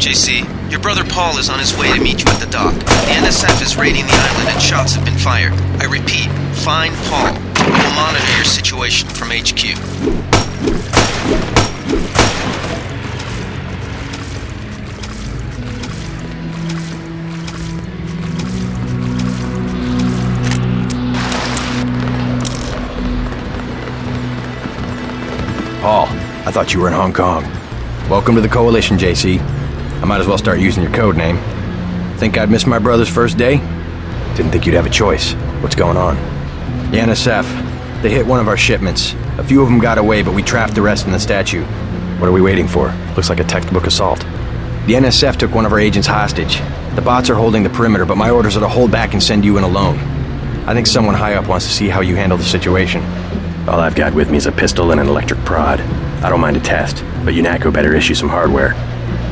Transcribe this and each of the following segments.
JC, your brother Paul is on his way to meet you at the dock. The NSF is raiding the island and shots have been fired. I repeat, find Paul. We'll monitor your situation from HQ. Paul, I thought you were in Hong Kong. Welcome to the Coalition, JC. I might as well start using your code name. Think I'd miss my brother's first day? Didn't think you'd have a choice. What's going on? The NSF. They hit one of our shipments. A few of them got away, but we trapped the rest in the statue. What are we waiting for? Looks like a textbook assault. The NSF took one of our agents hostage. The bots are holding the perimeter, but my orders are to hold back and send you in alone. I think someone high up wants to see how you handle the situation. All I've got with me is a pistol and an electric prod. I don't mind a test, but UNATCO better issue some hardware.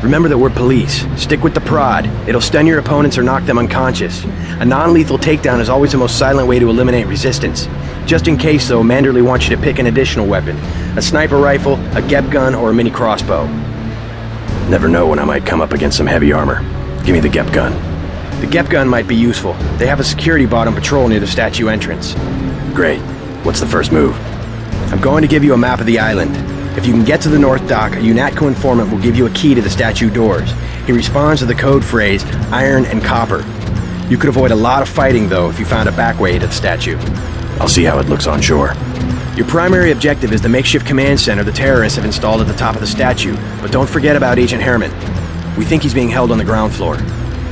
Remember that we're police. Stick with the prod. It'll stun your opponents or knock them unconscious. A non-lethal takedown is always the most silent way to eliminate resistance. Just in case, though, Manderley wants you to pick an additional weapon. A sniper rifle, a GEP gun, or a mini crossbow. Never know when I might come up against some heavy armor. Give me the GEP gun. The GEP gun might be useful. They have a security bot on patrol near the statue entrance. Great. What's the first move? I'm going to give you a map of the island. If you can get to the North Dock, a UNATCO informant will give you a key to the statue doors. He responds to the code phrase, iron and copper. You could avoid a lot of fighting, though, if you found a back way to the statue. I'll see how it looks on shore. Your primary objective is the makeshift command center the terrorists have installed at the top of the statue, but don't forget about Agent Herman. We think he's being held on the ground floor.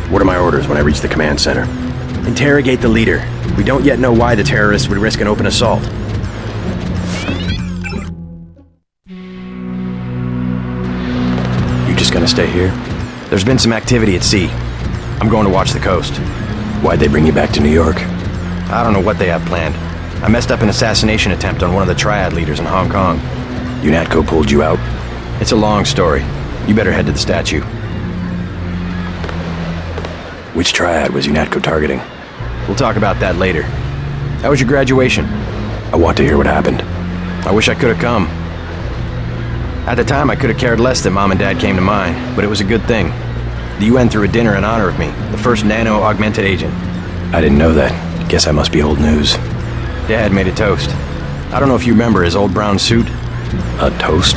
What are my orders when I reach the command center? Interrogate the leader. We don't yet know why the terrorists would risk an open assault. Just gonna stay here? There's been some activity at sea. I'm going to watch the coast. Why'd they bring you back to New York? I don't know what they have planned. I messed up an assassination attempt on one of the Triad leaders in Hong Kong. UNATCO pulled you out? It's a long story. You better head to the statue. Which Triad was UNATCO targeting? We'll talk about that later. How was your graduation? I want to hear what happened. I wish I could have come. At the time, I could have cared less that Mom and Dad came to mine, but it was a good thing. The UN threw a dinner in honor of me, the first nano-augmented agent. I didn't know that. Guess I must be old news. Dad made a toast. I don't know if you remember his old brown suit. A toast?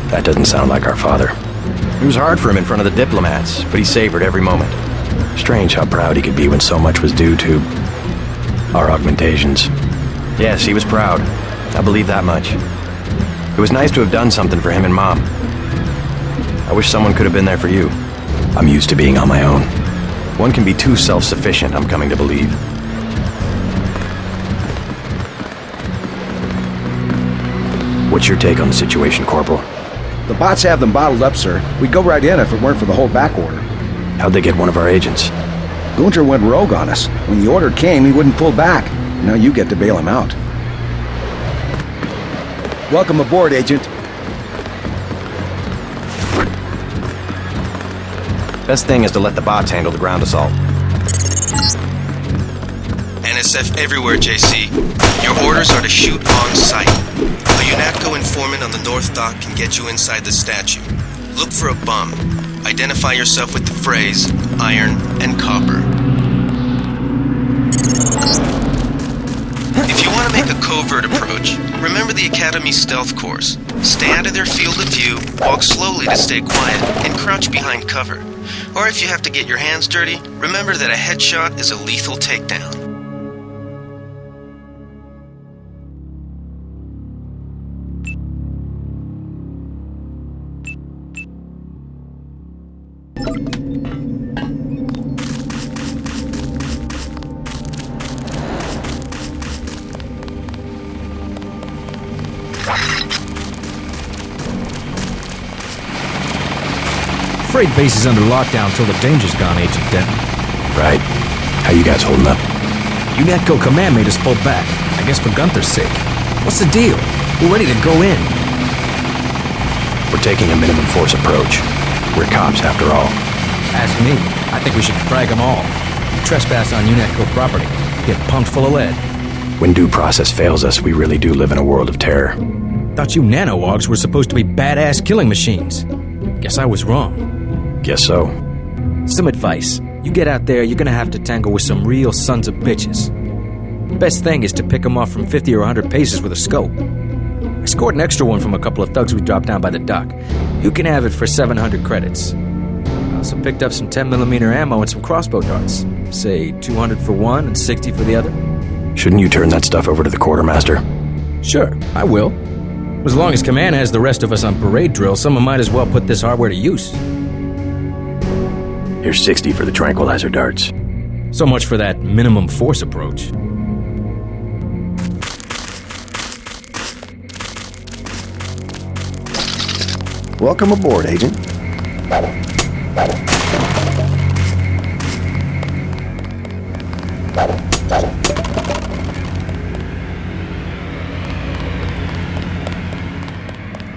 That doesn't sound like our father. It was hard for him in front of the diplomats, but he savored every moment. Strange how proud he could be when so much was due to our augmentations. Yes, he was proud. I believe that much. It was nice to have done something for him and Mom. I wish someone could have been there for you. I'm used to being on my own. One can be too self-sufficient, I'm coming to believe. What's your take on the situation, Corporal? The bots have them bottled up, sir. We'd go right in if it weren't for the whole back order. How'd they get one of our agents? Gunter went rogue on us. When the order came, he wouldn't pull back. Now you get to bail him out. Welcome aboard, Agent. Best thing is to let the bots handle the ground assault. NSF everywhere, JC. Your orders are to shoot on sight. A UNATCO informant on the North Dock can get you inside the statue. Look for a bum. Identify yourself with the phrase, iron and copper. If you want to make a covert approach, remember the Academy stealth course. Stay out of their field of view, walk slowly to stay quiet, and crouch behind cover. Or if you have to get your hands dirty, remember that a headshot is a lethal takedown. Freight base is under lockdown till the danger's gone, Agent Denton. Right. How you guys holding up? UNATCO command made us pull back. I guess for Gunther's sake. What's the deal? We're ready to go in. We're taking a minimum force approach. We're cops, after all. Ask me. I think we should frag them all. Trespass on UNATCO property. Get pumped full of lead. When due process fails us, we really do live in a world of terror. Thought you nano-augs were supposed to be badass killing machines. Guess I was wrong. Guess so. Some advice. You get out there, you're gonna have to tangle with some real sons of bitches. Best thing is to pick them off from 50 or 100 paces with a scope. I scored an extra one from a couple of thugs we dropped down by the dock. You can have it for 700 credits. I also picked up some 10mm ammo and some crossbow darts. Say 200 for one and 60 for the other. Shouldn't you turn that stuff over to the quartermaster? Sure, I will. As long as Command has the rest of us on parade drill, someone might as well put this hardware to use. Here's 60 for the tranquilizer darts. So much for that minimum force approach. Welcome aboard, Agent.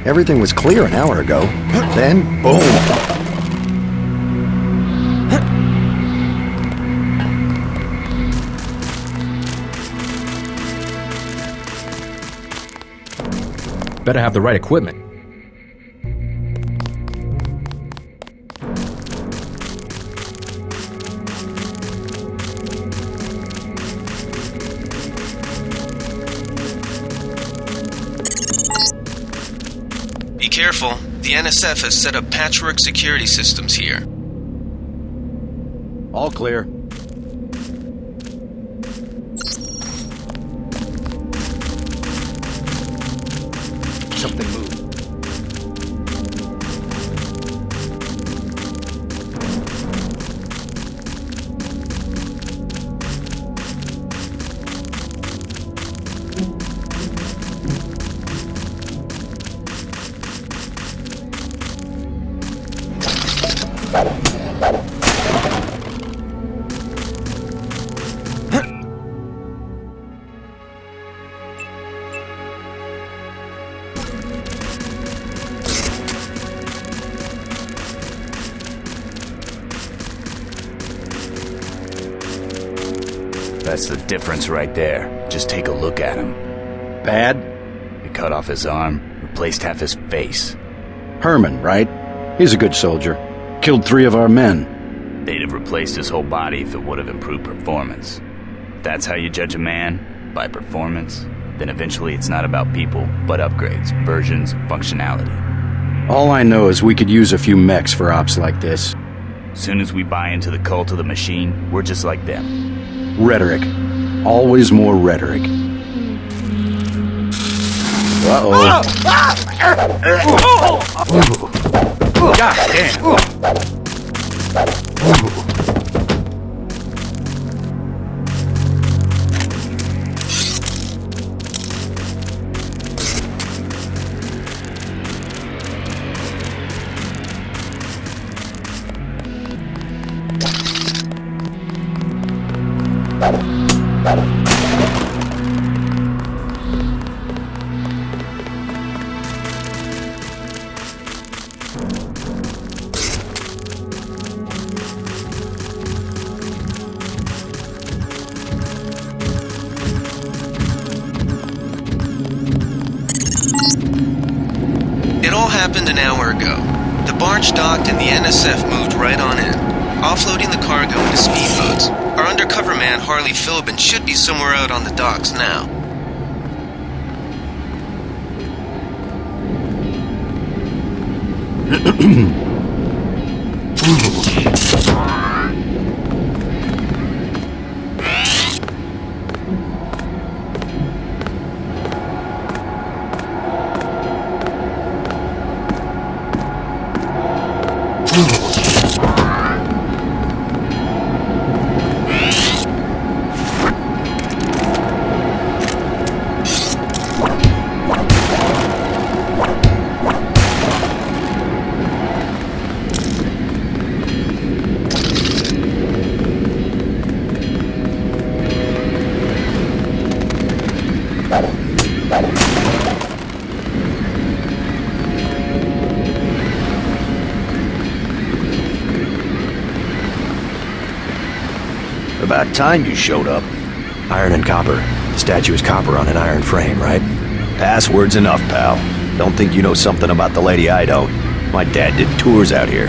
Everything was clear an hour ago. Then, boom! Better have the right equipment. Be careful. The NSF has set up patchwork security systems here. All clear. Something moved. That's the difference right there. Just take a look at him. Bad? We cut off his arm, replaced half his face. Herman, right? He's a good soldier. Killed 3 of our men. They'd have replaced his whole body if it would have improved performance. If that's how you judge a man, by performance, then eventually it's not about people, but upgrades, versions, functionality. All I know is we could use a few mechs for ops like this. Soon as we buy into the cult of the machine, we're just like them. Rhetoric. Always more rhetoric. Uh-oh. God damn. It all happened an hour ago. The barge docked and the NSF moved right on in, offloading the cargo into speedboats. Our undercover man, Harley Philbin, should be somewhere out on the docks now. About time you showed up. Iron and copper. The statue is copper on an iron frame, right? Password's enough, pal. Don't think you know something about the lady I don't. My dad did tours out here.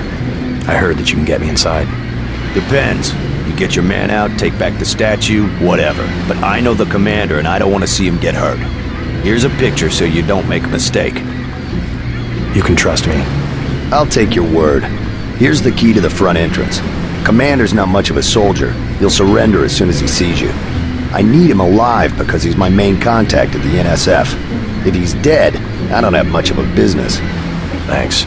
I heard that you can get me inside. Depends. You get your man out, take back the statue, whatever. But I know the commander and I don't want to see him get hurt. Here's a picture so you don't make a mistake. You can trust me. I'll take your word. Here's the key to the front entrance. Commander's not much of a soldier. He'll surrender as soon as he sees you. I need him alive because he's my main contact at the NSF. If he's dead, I don't have much of a business. Thanks.